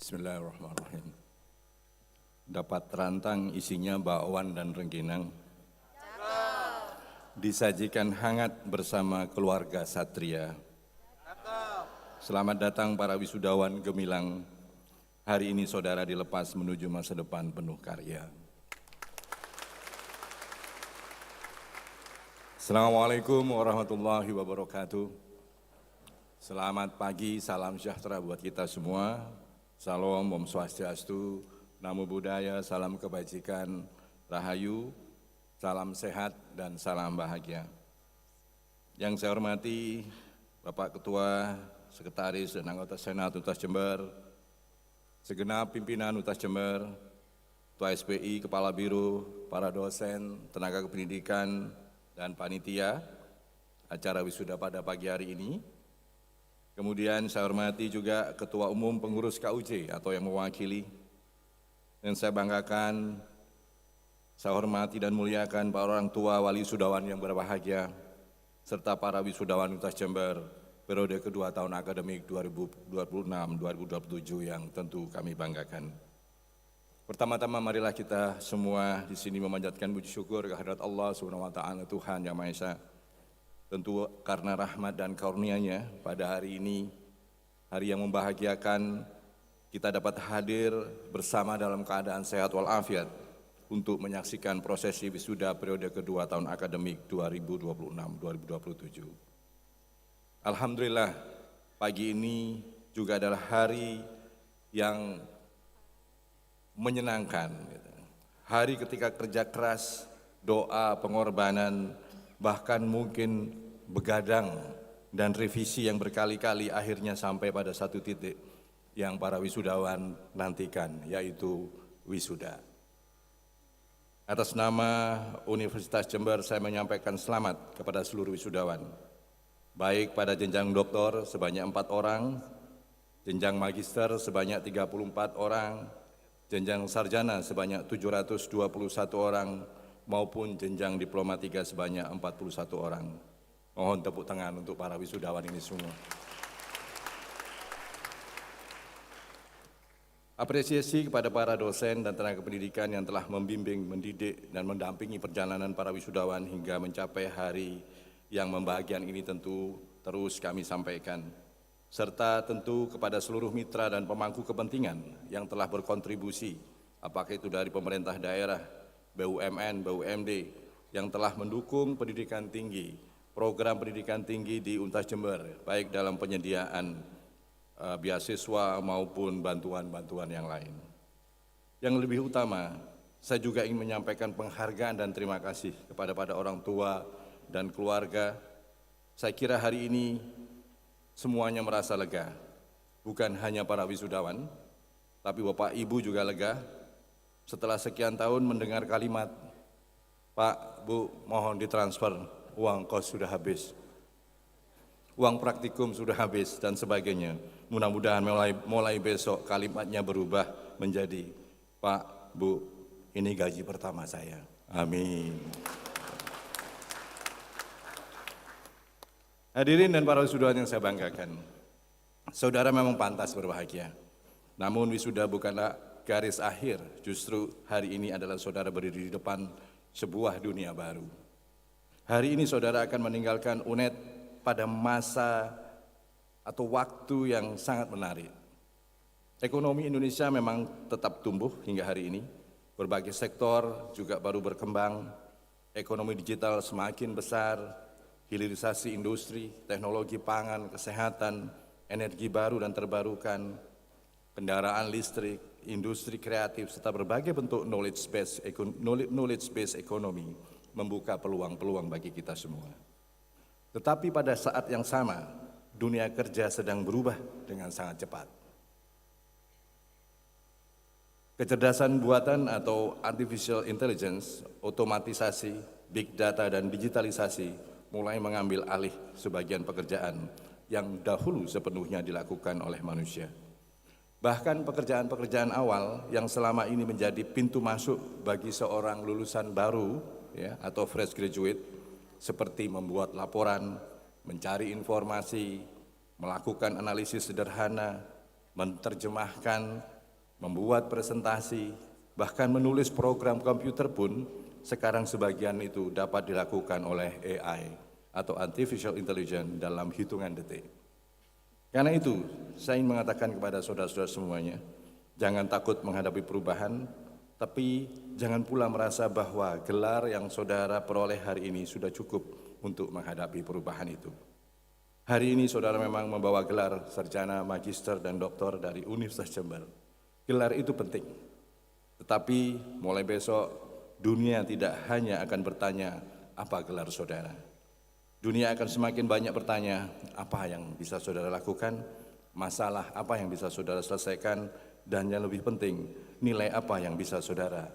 Bismillahirrahmanirrahim. Dapat terantang isinya bakwan dan rengginang. Disajikan hangat bersama keluarga Satria. Selamat datang para wisudawan gemilang. Hari ini saudara dilepas menuju masa depan penuh karya. Assalamualaikum warahmatullahi wabarakatuh. Selamat pagi, salam sejahtera buat kita semua. Salam, Om Swastiastu, Namo Buddhaya, salam kebajikan, Rahayu, salam sehat dan salam bahagia. Yang saya hormati Bapak Ketua, Sekretaris dan anggota Senat UTAS Jember, segenap pimpinan UTAS Jember, Ketua SPI, Kepala Biro, para dosen, tenaga kependidikan, dan panitia acara wisuda pada pagi hari ini. Kemudian saya hormati juga Ketua Umum Pengurus KUJ atau yang mewakili. Dan saya banggakan, saya hormati dan muliakan para orang tua wali wisudawan yang berbahagia, serta para wisudawan UTAS Jember periode kedua tahun akademik 2026-2027 yang tentu kami banggakan. Pertama-tama marilah kita semua di sini memanjatkan puji syukur kehadirat Allah Subhanahu wa taala, Tuhan Yang Maha Esa. Tentu karena rahmat dan karunia-Nya pada hari ini, hari yang membahagiakan, kita dapat hadir bersama dalam keadaan sehat walafiat untuk menyaksikan prosesi wisuda periode kedua tahun akademik 2026-2027. Alhamdulillah, pagi ini juga adalah hari yang menyenangkan. Hari ketika kerja keras, doa, pengorbanan, bahkan mungkin begadang dan revisi yang berkali-kali akhirnya sampai pada satu titik yang para wisudawan nantikan, yaitu wisuda. Atas nama Universitas Jember saya menyampaikan selamat kepada seluruh wisudawan, baik pada jenjang doktor sebanyak 4 orang, jenjang magister sebanyak 34 orang, jenjang sarjana sebanyak 721 orang, maupun jenjang diploma 3 sebanyak 41 orang. Mohon tepuk tangan untuk para wisudawan ini semua. Apresiasi kepada para dosen dan tenaga pendidikan yang telah membimbing, mendidik, dan mendampingi perjalanan para wisudawan hingga mencapai hari yang membahagiakan ini tentu terus kami sampaikan. Serta tentu kepada seluruh mitra dan pemangku kepentingan yang telah berkontribusi, apakah itu dari pemerintah daerah, BUMN, BUMD yang telah mendukung pendidikan tinggi, program pendidikan tinggi di UNTAS Jember, baik dalam penyediaan beasiswa maupun bantuan-bantuan yang lain. Yang lebih utama, saya juga ingin menyampaikan penghargaan dan terima kasih kepada orang tua dan keluarga. Saya kira hari ini semuanya merasa lega, bukan hanya para wisudawan, tapi Bapak Ibu juga lega. Setelah sekian tahun mendengar kalimat, Pak, Bu, mohon ditransfer, uang kos sudah habis, uang praktikum sudah habis, dan sebagainya. Mudah-mudahan mulai besok kalimatnya berubah menjadi, Pak, Bu, ini gaji pertama saya. Amin. Hadirin dan para wisudawan yang saya banggakan, saudara memang pantas berbahagia. Namun wisuda bukanlah garis akhir, justru hari ini adalah saudara berdiri di depan sebuah dunia baru. Hari ini saudara akan meninggalkan UNED pada masa atau waktu yang sangat menarik. Ekonomi Indonesia memang tetap tumbuh hingga hari ini, berbagai sektor juga baru berkembang, ekonomi digital semakin besar, hilirisasi industri, teknologi pangan, kesehatan, energi baru dan terbarukan, kendaraan listrik, industri kreatif, serta berbagai bentuk knowledge-based economy membuka peluang-peluang bagi kita semua. Tetapi pada saat yang sama, dunia kerja sedang berubah dengan sangat cepat. Kecerdasan buatan atau artificial intelligence, otomatisasi, big data, dan digitalisasi mulai mengambil alih sebagian pekerjaan yang dahulu sepenuhnya dilakukan oleh manusia. Bahkan pekerjaan-pekerjaan awal yang selama ini menjadi pintu masuk bagi seorang lulusan baru atau fresh graduate, seperti membuat laporan, mencari informasi, melakukan analisis sederhana, menerjemahkan, membuat presentasi, bahkan menulis program komputer pun sekarang sebagian itu dapat dilakukan oleh AI atau Artificial Intelligence dalam hitungan detik. Karena itu, saya ingin mengatakan kepada saudara-saudara semuanya, jangan takut menghadapi perubahan, tapi jangan pula merasa bahwa gelar yang saudara peroleh hari ini sudah cukup untuk menghadapi perubahan itu. Hari ini saudara memang membawa gelar sarjana, magister, dan doktor dari Universitas Jember. Gelar itu penting, tetapi mulai besok dunia tidak hanya akan bertanya apa gelar saudara. Dunia akan semakin banyak bertanya apa yang bisa saudara lakukan, masalah apa yang bisa saudara selesaikan, dan yang lebih penting, nilai apa yang bisa saudara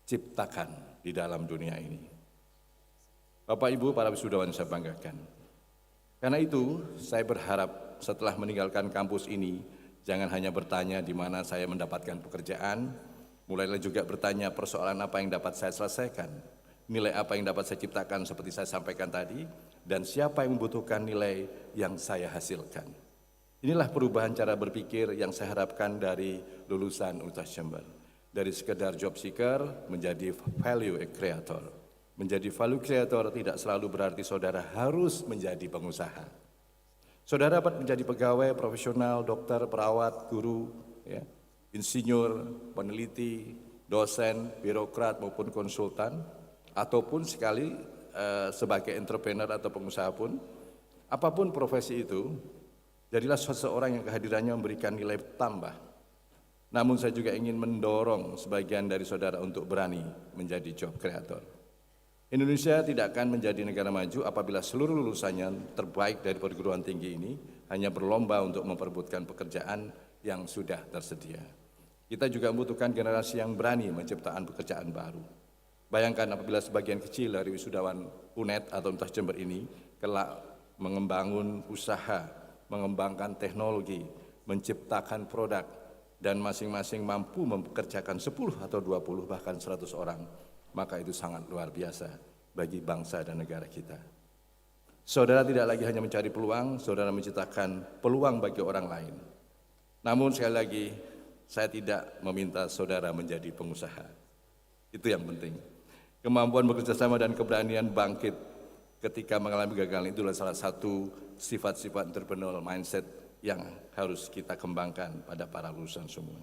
ciptakan di dalam dunia ini. Bapak Ibu para wisudawan saya banggakan. Karena itu saya berharap setelah meninggalkan kampus ini, jangan hanya bertanya di mana saya mendapatkan pekerjaan, mulailah juga bertanya persoalan apa yang dapat saya selesaikan, nilai apa yang dapat saya ciptakan seperti saya sampaikan tadi, dan siapa yang membutuhkan nilai yang saya hasilkan. Inilah perubahan cara berpikir yang saya harapkan dari lulusan Universitas Jember. Dari sekedar job seeker menjadi value creator. Menjadi value creator tidak selalu berarti saudara harus menjadi pengusaha. Saudara dapat menjadi pegawai, profesional, dokter, perawat, guru, ya, insinyur, peneliti, dosen, birokrat maupun konsultan, ataupun sekali sebagai entrepreneur atau pengusaha pun, apapun profesi itu, jadilah seseorang yang kehadirannya memberikan nilai tambah. Namun saya juga ingin mendorong sebagian dari saudara untuk berani menjadi job creator. Indonesia tidak akan menjadi negara maju apabila seluruh lulusannya terbaik dari perguruan tinggi ini hanya berlomba untuk memperebutkan pekerjaan yang sudah tersedia. Kita juga membutuhkan generasi yang berani menciptakan pekerjaan baru. Bayangkan apabila sebagian kecil dari wisudawan UNED atau Universitas Jember ini kelak mengembangkan usaha, mengembangkan teknologi, menciptakan produk, dan masing-masing mampu mempekerjakan 10 atau 20 bahkan 100 orang, maka itu sangat luar biasa bagi bangsa dan negara kita. Saudara tidak lagi hanya mencari peluang, saudara menciptakan peluang bagi orang lain. Namun sekali lagi, saya tidak meminta saudara menjadi pengusaha. Itu yang penting. Kemampuan bekerja sama dan keberanian bangkit ketika mengalami kegagalan itulah salah satu sifat-sifat entrepreneurial mindset yang harus kita kembangkan pada para lulusan semua.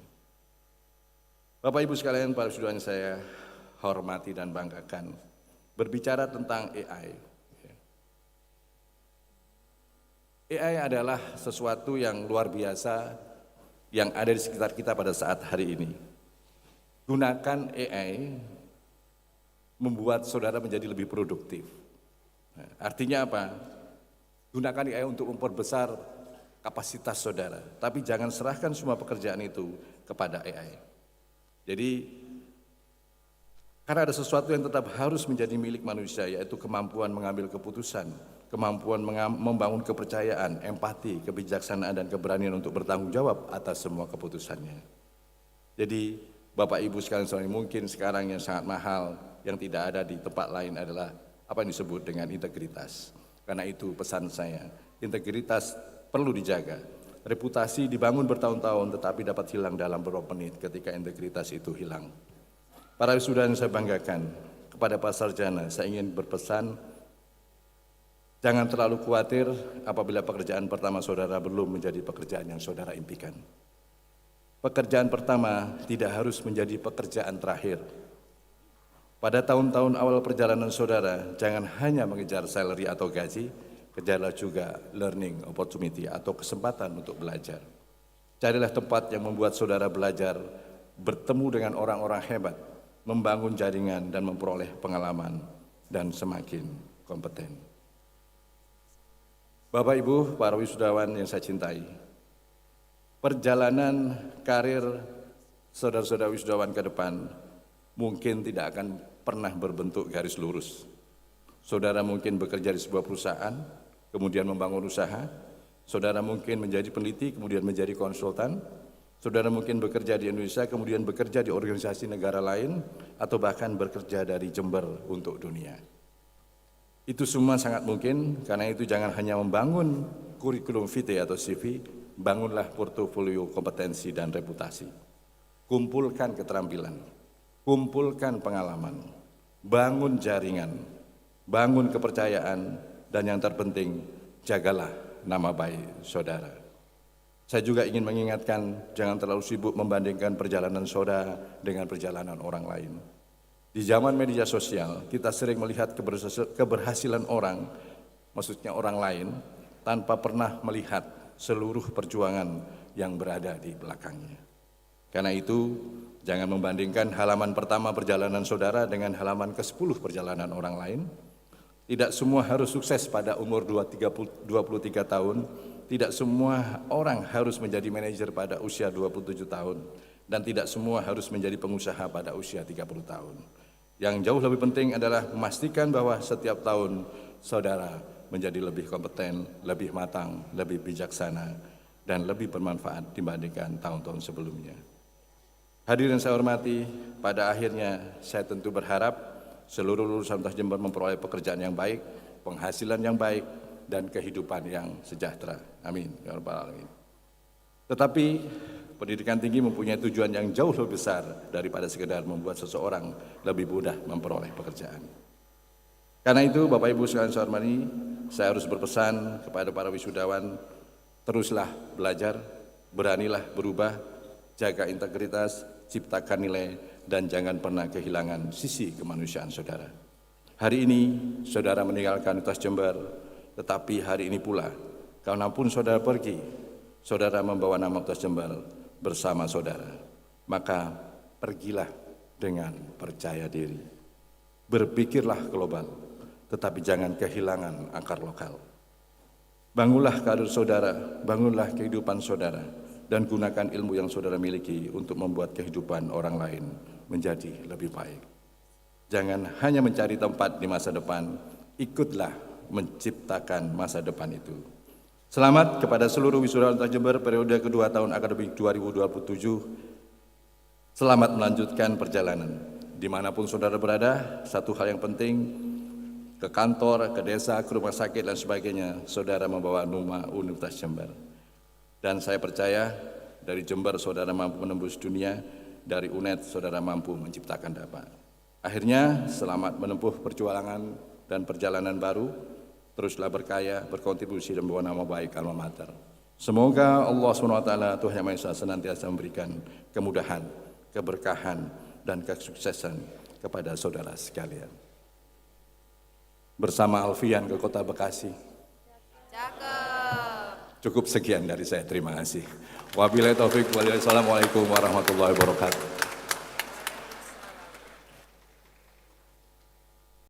Bapak Ibu sekalian, para wisudawan saya hormati dan banggakan, berbicara tentang AI. AI adalah sesuatu yang luar biasa yang ada di sekitar kita pada saat hari ini. Gunakan AI membuat saudara menjadi lebih produktif. Artinya apa? Gunakan AI untuk memperbesar kapasitas saudara, tapi jangan serahkan semua pekerjaan itu kepada AI. Jadi, karena ada sesuatu yang tetap harus menjadi milik manusia, yaitu kemampuan mengambil keputusan, kemampuan membangun kepercayaan, empati, kebijaksanaan, dan keberanian untuk bertanggung jawab atas semua keputusannya. Jadi, Bapak Ibu sekalian, mungkin sekarang yang sangat mahal, yang tidak ada di tempat lain adalah apa yang disebut dengan integritas. Karena itu pesan saya, integritas perlu dijaga. Reputasi dibangun bertahun-tahun tetapi dapat hilang dalam beberapa menit ketika integritas itu hilang. Para wisudawan saya banggakan, kepada para sarjana saya ingin berpesan, jangan terlalu khawatir apabila pekerjaan pertama saudara belum menjadi pekerjaan yang saudara impikan. Pekerjaan pertama tidak harus menjadi pekerjaan terakhir. Pada tahun-tahun awal perjalanan saudara, jangan hanya mengejar salary atau gaji, kejarlah juga learning opportunity atau kesempatan untuk belajar. Carilah tempat yang membuat saudara belajar, bertemu dengan orang-orang hebat, membangun jaringan dan memperoleh pengalaman dan semakin kompeten. Bapak Ibu, para wisudawan yang saya cintai, perjalanan karir saudara-saudara wisudawan ke depan mungkin tidak akan pernah berbentuk garis lurus. Saudara mungkin bekerja di sebuah perusahaan, kemudian membangun usaha. Saudara mungkin menjadi peneliti, kemudian menjadi konsultan. Saudara mungkin bekerja di Indonesia, kemudian bekerja di organisasi negara lain, atau bahkan bekerja dari Jember untuk dunia. Itu semua sangat mungkin, karena itu jangan hanya membangun kurikulum vitae atau CV, bangunlah portofolio kompetensi dan reputasi. kumpulkan keterampilan, kumpulkan pengalaman, bangun jaringan, bangun kepercayaan, dan yang terpenting, jagalah nama baik saudara. Saya juga ingin mengingatkan, jangan terlalu sibuk membandingkan perjalanan saudara dengan perjalanan orang lain. Di zaman media sosial, kita sering melihat keberhasilan orang, maksudnya orang lain, tanpa pernah melihat seluruh perjuangan yang berada di belakangnya. Karena itu, jangan membandingkan halaman pertama perjalanan saudara dengan halaman ke-10 perjalanan orang lain. Tidak semua harus sukses pada umur 23 tahun, tidak semua orang harus menjadi manajer pada usia 27 tahun, dan tidak semua harus menjadi pengusaha pada usia 30 tahun. Yang jauh lebih penting adalah memastikan bahwa setiap tahun saudara menjadi lebih kompeten, lebih matang, lebih bijaksana, dan lebih bermanfaat dibandingkan tahun-tahun sebelumnya. Hadirin saya hormati, pada akhirnya saya tentu berharap seluruh lulusan Universitas Jember memperoleh pekerjaan yang baik, penghasilan yang baik, dan kehidupan yang sejahtera. Amin. Ya Rabbal Alamin. Tetapi pendidikan tinggi mempunyai tujuan yang jauh lebih besar daripada sekedar membuat seseorang lebih mudah memperoleh pekerjaan. Karena itu Bapak Ibu sekalian saya hormati, saya harus berpesan kepada para wisudawan, teruslah belajar, beranilah berubah, jaga integritas, ciptakan nilai, dan jangan pernah kehilangan sisi kemanusiaan saudara. Hari ini saudara meninggalkan Universitas Jember, tetapi hari ini pula, kapanpun saudara pergi, saudara membawa nama Universitas Jember bersama saudara. Maka pergilah dengan percaya diri. Berpikirlah global, tetapi jangan kehilangan akar lokal. Bangunlah karir saudara, bangunlah kehidupan saudara, dan gunakan ilmu yang saudara miliki untuk membuat kehidupan orang lain menjadi lebih baik. Jangan hanya mencari tempat di masa depan, ikutlah menciptakan masa depan itu. Selamat kepada seluruh wisudawan Universitas Jember periode kedua tahun akademik 2027. Selamat melanjutkan perjalanan. Dimanapun saudara berada, satu hal yang penting, ke kantor, ke desa, ke rumah sakit, dan sebagainya, saudara membawa nama Universitas Jember. Dan saya percaya dari Jember saudara mampu menembus dunia, dari UNED saudara mampu menciptakan dapat. Akhirnya selamat menempuh perjuangan dan perjalanan baru, teruslah berkaya, berkontribusi dan membawa nama baik alma mater. Semoga Allah SWT Tuhan Yang Maha Esa senantiasa memberikan kemudahan, keberkahan, dan kesuksesan kepada saudara sekalian. Bersama Alfian ke Kota Bekasi. Cukup sekian dari saya, terima kasih. Wabillahi taufik walhidayah. Assalamualaikum warahmatullahi wabarakatuh.